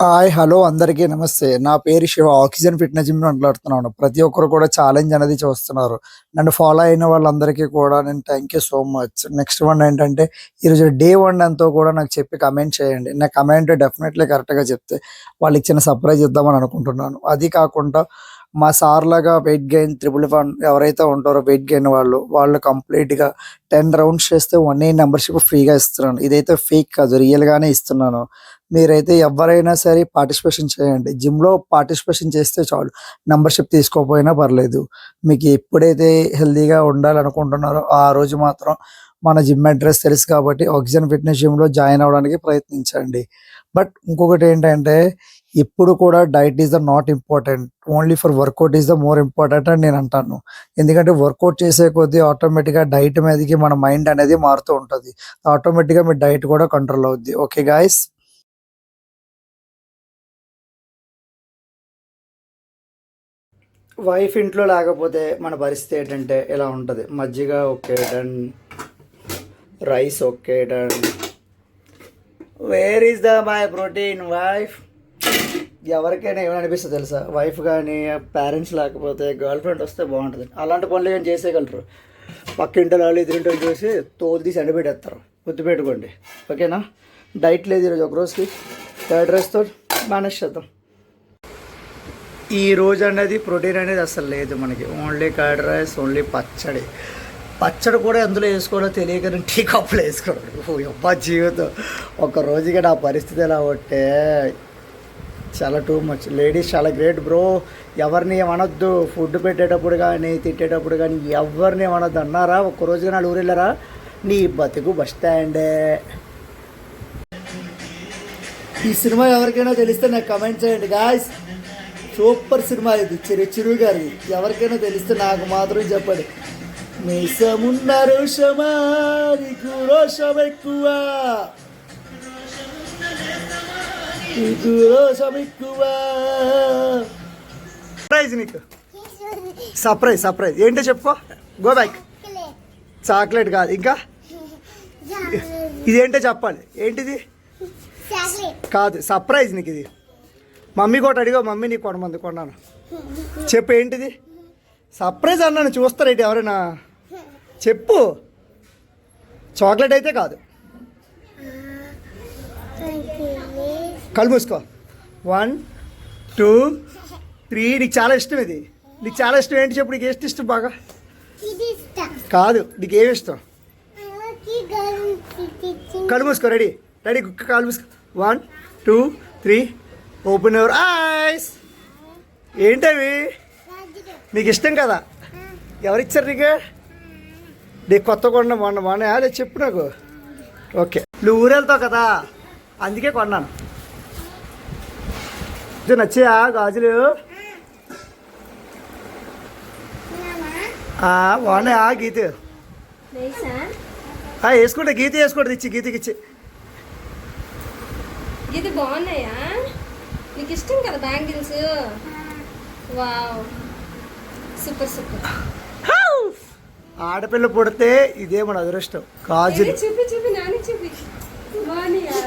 Hi! Hello! అందరికీ నమస్తే. నా పేరు శివ. ఆక్సిజన్ ఫిట్‌నెస్ జిమ్ మాట్లాడుతున్నాను. ప్రతి ఒక్కరు కూడా ఛాలెంజ్ అనేది చూస్తున్నారు. నన్ను ఫాలో అయిన వాళ్ళందరికీ కూడా నేను thank you so much. Next one ఏంటంటే ఈరోజు డే 1 ఎంతో కూడా నాకు చెప్పి కమెంట్ చేయండి. నా కమెంట్ డెఫినెట్‌లీ కరెక్ట్‌గా చెప్తే వాళ్ళకి చిన్న సర్ప్రైజ్ ఇద్దామని అనుకుంటున్నాను. అది కాకుండా మా సార్‌లాగా వెయిట్ గెయిన్ త్రిబుల్ వన్ ఎవరైతే ఉంటారో వెయిట్ గెయిన్ వాళ్ళు కంప్లీట్‌గా 10 రౌండ్స్ చేస్తే 1 ఇయర్ మెంబర్‌షిప్ ఫ్రీగా ఇస్తున్నాను. ఇదైతే ఫేక్ కాదు. రియల్‌గానే ఇస్తున్నాను. మీరైతే ఎవ్వరైనా సరే పార్టిసిపేషన్ చేయండి. జిమ్‌లో పార్టిసిపేషన్ చేస్తే చాలు. మెంబర్‌షిప్ తీసుకోకపోయినా పర్లేదు. మీకు ఎప్పుడైతే హెల్తీగా ఉండాలనుకుంటున్నారో ఆ రోజు మాత్రం మన జిమ్ అడ్రెస్ తెలుసు కాబట్టి ఆక్సిజన్ ఫిట్‌నెస్ జిమ్‌లో జాయిన్ అవ్వడానికి ప్రయత్నించండి. బట్ ఇంకొకటేంటంటే ఎప్పుడు కూడా diet is the not important. Only for workout is the more important అని నేను అంటాను. ఎందుకంటే వర్కౌట్ చేసే కొద్దీ ఆటోమేటిక్‌గా డైట్ మీదకి మన మైండ్ అనేది మారుతూ ఉంటది. ఆటోమేటిక్‌గా మీ డైట్ కూడా కంట్రోల్ అవుద్ది. Okay guys. వైఫ్ ఇంట్లో లేకపోతే మన పరిస్థితి ఏంటంటే ఇలా ఉంటది. మజ్జిగ okay done. Rice okay done. Where is the my protein wife? ఎవరికైనా ఏమనిపిస్తుంది తెలుసా? వైఫ్ కానీ పేరెంట్స్ లేకపోతే గర్ల్ ఫ్రెండ్ వస్తే బాగుంటుంది. అలాంటి పనులు ఏం చేసేయగలరు. పక్కింటి వాళ్ళు ఎదురింటి చూసి తోలు తీసి ఎండబెట్టేస్తారు. గుర్తుపెట్టుకోండి. ఓకేనా? డైట్ లేదు ఈరోజు. ఒక రోజుకి కర్డ్ రైస్తో మేనేజ్ చేద్దాం. ఈ రోజు అనేది ప్రోటీన్ అనేది అసలు లేదు మనకి. ఓన్లీ కర్డ్ రైస్, ఓన్లీ పచ్చడి. పచ్చడి కూడా ఎందులో వేసుకోవాలో తెలియక టీ కప్పులు వేసుకోవడం. అబ్బా జీవితం. ఒక రోజుగా నా పరిస్థితి ఎలా ఉంటే చాలా టూ మచ్. లేడీస్ చాలా గ్రేట్ బ్రో. ఎవరిని ఏమనొద్దు. ఫుడ్ పెట్టేటప్పుడు కానీ తిట్టేటప్పుడు కానీ ఎవరిని ఏమనొద్దు. అన్నారా ఒక్కరోజుగా నా ఊరు వెళ్ళారా నీ బతుకు బస్ స్టాండే. ఈ సినిమా ఎవరికైనా తెలిస్తే నాకు కమెంట్ చేయండి గాయ్స్. సూపర్ సినిమా ఇది. చిరు గారి. ఎవరికైనా తెలిస్తే నాకు మాత్రం చెప్పండి. మీసమున్న రోషమా నీకు రోషం ఎక్కువ, నీకు రోషం ఎక్కువ. సర్ప్రైజ్ నీకు. సర్ప్రైజ్ ఏంటో చెప్పుకో. Go back. చాక్లెట్ కాదు ఇంకా. ఇదేంటో చెప్పాలి. ఏంటిది? కాదు సర్ప్రైజ్ నీకు ఇది. మమ్మీ కూడా అడిగా. మమ్మీ నీకు కొంతమంది కొన్నాను. చెప్పు ఏంటిది? సర్ప్రైజ్ అన్నాను. చూస్తారేంటి ఎవరైనా? చెప్పు. చాక్లెట్ అయితే కాదు. కళ్ళు మూసుకో. 1 2 3. నీకు చాలా ఇష్టం ఇది. నీకు చాలా ఇష్టం. ఏంటి చెప్పు. నీకు ఏది ఇష్టం బాగా? కాదు. నీకు ఏమి ఇష్టం? కళ్ళు మూసుకో. రెడీ. కాళ్ళు మూసుకో. 1 2 3. Open your eyes. ఏంటవి? నీకు ఇష్టం కదా? ఎవరిచ్చారు నీకు? నీకు కొత్త కొన్న మొన్న అదే చెప్పు నాకు. ఓకే. నువ్వు ఊరెళ్తావు కదా అందుకే కొన్నాను. నచ్చాయా గాజులు? బాగున్నాయా? గీత వేసుకుంటా. గీత వేసుకోండి. ఇచ్చి గీతకి ఇచ్చి. ఇది బాగున్నాయా? నీకు ఇష్టం కదా బ్యాంగిల్స్? Wow super super. ఆడపిల్ల పుడితే ఇదే మన అదృష్టం. గాజులు చూపి నాని చూపి. బాగున్నాయా?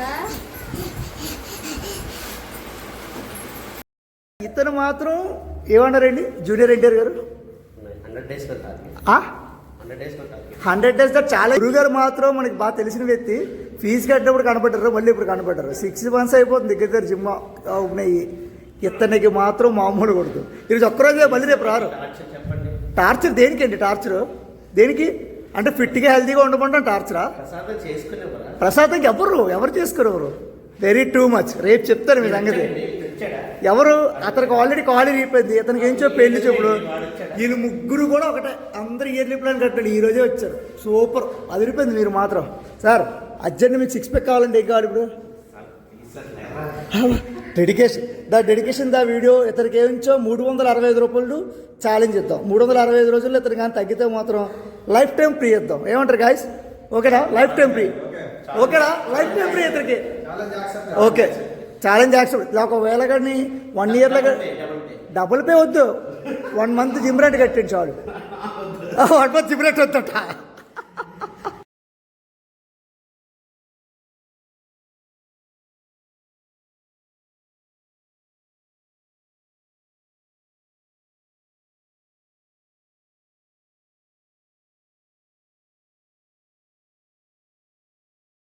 ఇతను మాత్రం ఏమన్నారండి జూనియర్ ఎన్టీఆర్ గారు? 100 days చాలా. గురువు గారు మాత్రం మనకి బాగా తెలిసిన వ్యక్తి. ఫీజు కట్టినప్పుడు కనపడ్డారు, మళ్ళీ ఇప్పుడు కనపడ్డారు. 6 months అయిపోతుంది దగ్గర జిమ్ ఉన్నాయి. ఇతనికి మాత్రం మామూలు కొడుతుంది. ఈరోజు ఒక్కరోజే, మళ్ళీ రేపు రారు. టార్చర్ దేనికండి? టార్చర్ దేనికి? అంటే ఫిట్గా హెల్తీగా ఉండమంటాం టార్చరా? ప్రసాదంకి ఎవరు చేసుకోరు. Very too much. రేపు చెప్తాను మీ సంగతి. ఎవరు? అతనికి ఆల్రెడీ కాలీ అయిపోయింది. ఇతనికి ఏం చెప్పు పెళ్లి చెప్పుడు. వీళ్ళు ముగ్గురు కూడా ఒకటే. అందరు ఇయర్లీ ప్లాన్ కట్టాడు. ఈ రోజే వచ్చారు. సూపర్. అదిరిపోయింది. మీరు మాత్రం సార్ అర్జెంట్ మీకు 6 pack కావాలంటే ఏం కావాలి ఇప్పుడు? డెడికేషన్ దా వీడియో. ఇతనికి ఏమించో 365 రూపాయలు ఛాలెంజ్ ఇద్దాం. 365 రోజుల్లో ఇతను కానీ తగ్గితే మాత్రం లైఫ్ టైం ఫ్రీ ఇద్దాం. ఏమంటారు గాయస్? ఓకేనా? Life time free. ఓకేనా? లైఫ్ టైం ఫ్రీ ఇతనికి. ఓకే. Challenge accept. ఒకవేళ కానీ 1 yearలో డబుల్ పే వద్దు. 1 month జిమ్ రెంట్ కట్టింది చాలు. 1 month జిమ్ రెంట్ వద్దట.